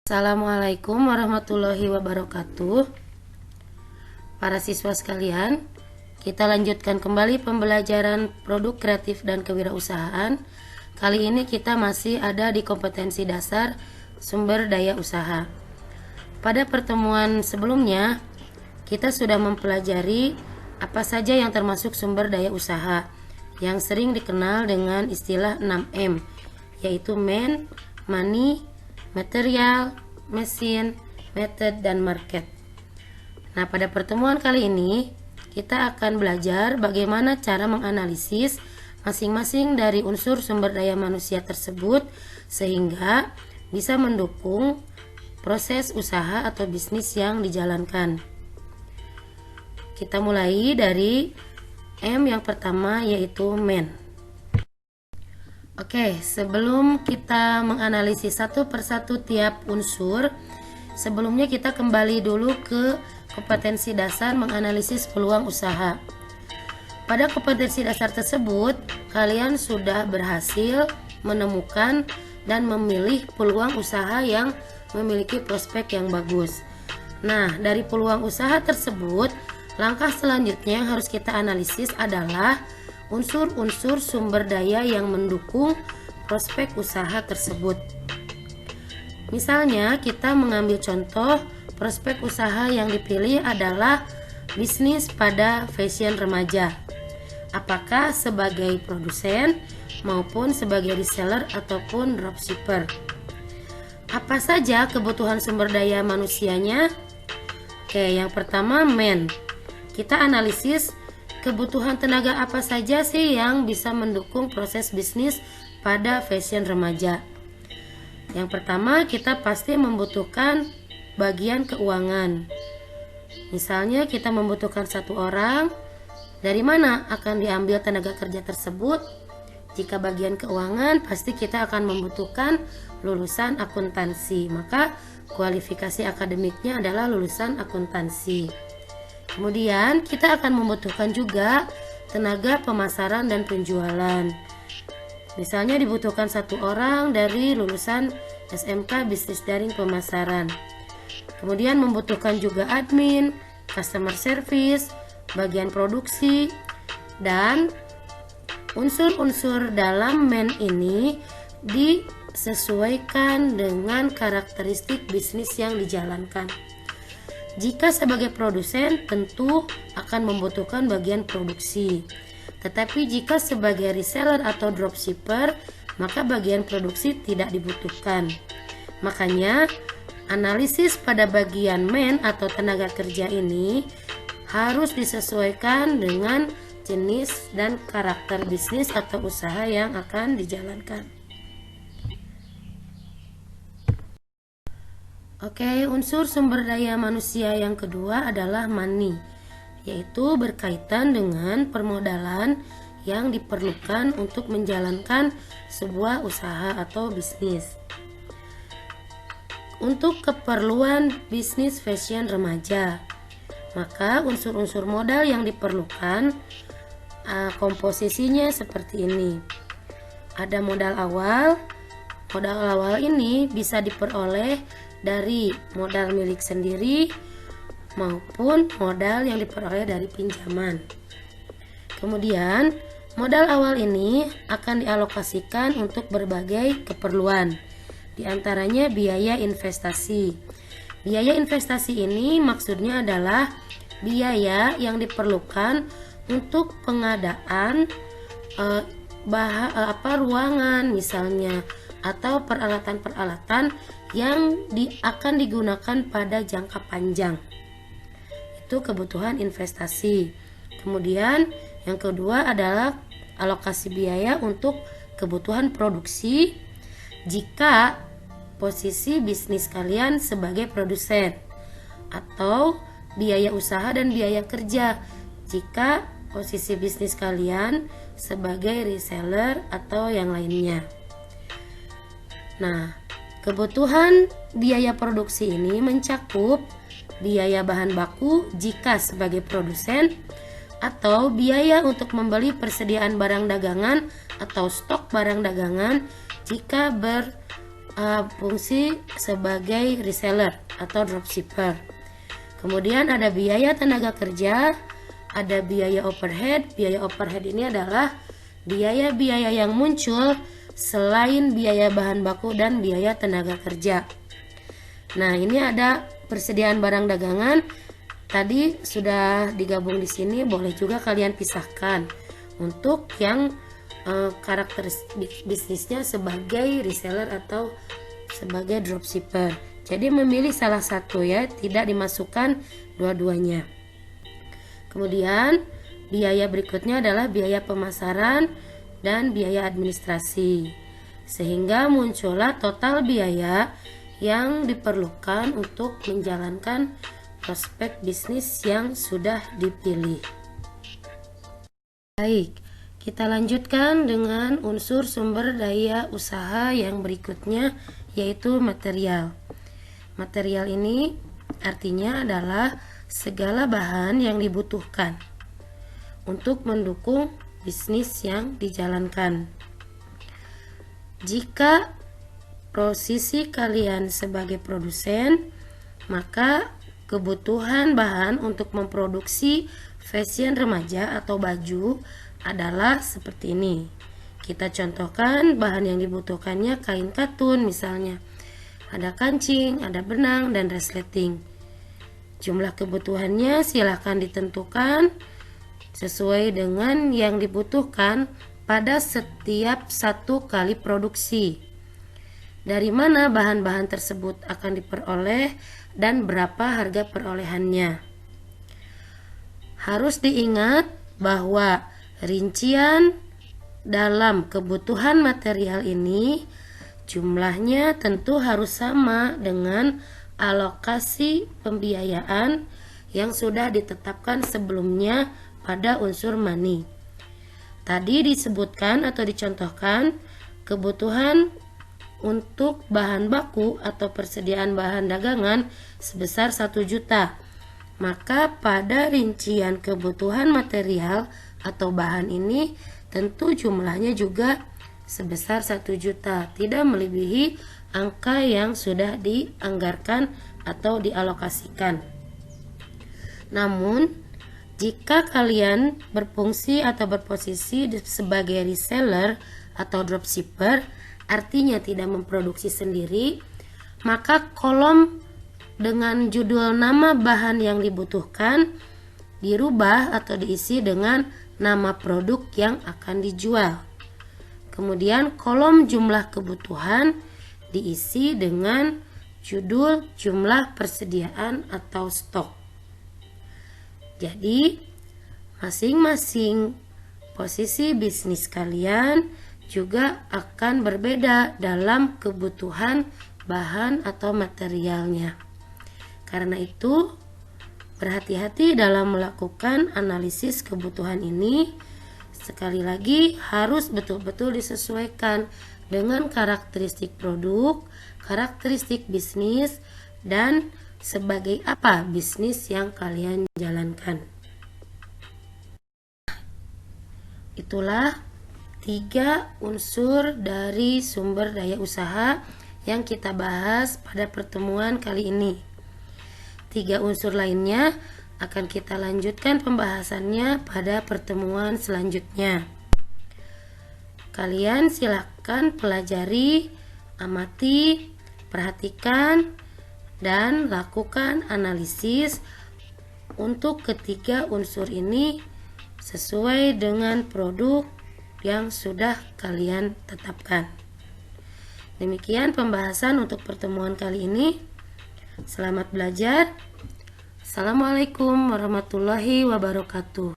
Assalamualaikum warahmatullahi wabarakatuh. Para siswa sekalian, kita lanjutkan kembali pembelajaran produk kreatif dan kewirausahaan. Kali ini kita masih ada di kompetensi dasar sumber daya usaha. Pada pertemuan sebelumnya, kita sudah mempelajari apa saja yang termasuk sumber daya usaha yang sering dikenal dengan istilah 6M, yaitu man, money, material, mesin, method, dan market. Nah, pada pertemuan kali ini kita akan belajar bagaimana cara menganalisis masing-masing dari unsur sumber daya manusia tersebut sehingga bisa mendukung proses usaha atau bisnis yang dijalankan. Kita mulai dari M yang pertama, yaitu man. Oke, sebelum kita menganalisis satu persatu tiap unsur, sebelumnya kita kembali dulu ke kompetensi dasar menganalisis peluang usaha. Pada kompetensi dasar tersebut, kalian sudah berhasil menemukan dan memilih peluang usaha yang memiliki prospek yang bagus. Nah, dari peluang usaha tersebut, langkah selanjutnya yang harus kita analisis adalah unsur-unsur sumber daya yang mendukung prospek usaha tersebut. Misalnya, kita mengambil contoh prospek usaha yang dipilih adalah bisnis pada fashion remaja. Apakah sebagai produsen maupun sebagai reseller ataupun dropshipper. Apa saja kebutuhan sumber daya manusianya? Oke, yang pertama man. Kita analisis kebutuhan tenaga apa saja sih yang bisa mendukung proses bisnis pada fashion remaja. Yang pertama, kita pasti membutuhkan bagian keuangan. Misalnya kita membutuhkan 1 orang, dari mana akan diambil tenaga kerja tersebut? Jika bagian keuangan, pasti kita akan membutuhkan lulusan akuntansi, maka kualifikasi akademiknya adalah lulusan akuntansi. Kemudian kita akan membutuhkan juga tenaga pemasaran dan penjualan. Misalnya dibutuhkan 1 orang dari lulusan SMK Bisnis Daring Pemasaran. Kemudian membutuhkan juga admin, customer service, bagian produksi, dan unsur-unsur dalam man ini disesuaikan dengan karakteristik bisnis yang dijalankan. Jika sebagai produsen tentu akan membutuhkan bagian produksi. Tetapi jika sebagai reseller atau dropshipper, maka bagian produksi tidak dibutuhkan. Makanya, analisis pada bagian man atau tenaga kerja ini harus disesuaikan dengan jenis dan karakter bisnis atau usaha yang akan dijalankan. Oke, unsur sumber daya manusia yang kedua adalah money, yaitu berkaitan dengan permodalan yang diperlukan untuk menjalankan sebuah usaha atau bisnis. Untuk keperluan bisnis fashion remaja, maka unsur-unsur modal yang diperlukan komposisinya seperti ini. Ada modal awal. Modal awal ini bisa diperoleh dari modal milik sendiri maupun modal yang diperoleh dari pinjaman. Kemudian, modal awal ini akan dialokasikan untuk berbagai keperluan, di antaranya biaya investasi. Biaya investasi ini maksudnya adalah biaya yang diperlukan untuk pengadaan ruangan misalnya, atau peralatan-peralatan yang akan digunakan pada jangka panjang. Itu kebutuhan investasi. Kemudian yang kedua adalah alokasi biaya untuk kebutuhan produksi jika posisi bisnis kalian sebagai produsen, atau biaya usaha dan biaya kerja jika posisi bisnis kalian sebagai reseller atau yang lainnya. Nah, kebutuhan biaya produksi ini mencakup biaya bahan baku jika sebagai produsen, atau biaya untuk membeli persediaan barang dagangan atau stok barang dagangan jika fungsi sebagai reseller atau dropshipper. Kemudian ada biaya tenaga kerja, ada biaya overhead. Biaya overhead ini adalah biaya-biaya yang muncul selain biaya bahan baku dan biaya tenaga kerja. Nah, ini ada persediaan barang dagangan. Tadi sudah digabung di sini, boleh juga kalian pisahkan untuk yang karakteristik bisnisnya sebagai reseller atau sebagai dropshipper. Jadi memilih salah satu ya, tidak dimasukkan dua-duanya. Kemudian biaya berikutnya adalah biaya pemasaran dan biaya administrasi, sehingga muncullah total biaya yang diperlukan untuk menjalankan prospek bisnis yang sudah dipilih. Baik, kita lanjutkan dengan unsur sumber daya usaha yang berikutnya, yaitu material. Material ini artinya adalah segala bahan yang dibutuhkan untuk mendukung bisnis yang dijalankan. Jika posisi kalian sebagai produsen, maka kebutuhan bahan untuk memproduksi fashion remaja atau baju adalah seperti ini. Kita contohkan bahan yang dibutuhkannya kain katun misalnya. Ada kancing, ada benang, dan resleting. Jumlah kebutuhannya silahkan ditentukan sesuai dengan yang dibutuhkan pada setiap satu kali produksi. Dari mana bahan-bahan tersebut akan diperoleh dan berapa harga perolehannya. Harus diingat bahwa rincian dalam kebutuhan material ini jumlahnya tentu harus sama dengan alokasi pembiayaan yang sudah ditetapkan sebelumnya pada unsur money. Tadi disebutkan atau dicontohkan kebutuhan untuk bahan baku atau persediaan bahan dagangan sebesar 1 juta. Maka pada rincian kebutuhan material atau bahan ini tentu jumlahnya juga sebesar 1 juta, tidak melebihi angka yang sudah dianggarkan atau dialokasikan. Namun, jika kalian berfungsi atau berposisi sebagai reseller atau dropshipper, artinya tidak memproduksi sendiri, maka kolom dengan judul nama bahan yang dibutuhkan dirubah atau diisi dengan nama produk yang akan dijual. Kemudian kolom jumlah kebutuhan diisi dengan judul jumlah persediaan atau stok. Jadi masing-masing posisi bisnis kalian juga akan berbeda dalam kebutuhan bahan atau materialnya. Karena itu, berhati-hati dalam melakukan analisis kebutuhan ini. Sekali lagi, harus betul-betul disesuaikan dengan karakteristik produk, karakteristik bisnis, dan sebagai apa bisnis yang kalian jalankan. Itulah 3 unsur dari sumber daya usaha yang kita bahas pada pertemuan kali ini. 3 unsur lainnya akan kita lanjutkan pembahasannya pada pertemuan selanjutnya. Kalian silakan pelajari, amati, perhatikan, dan lakukan analisis untuk ketiga unsur ini sesuai dengan produk yang sudah kalian tetapkan. Demikian pembahasan untuk pertemuan kali ini. Selamat belajar. Assalamualaikum warahmatullahi wabarakatuh.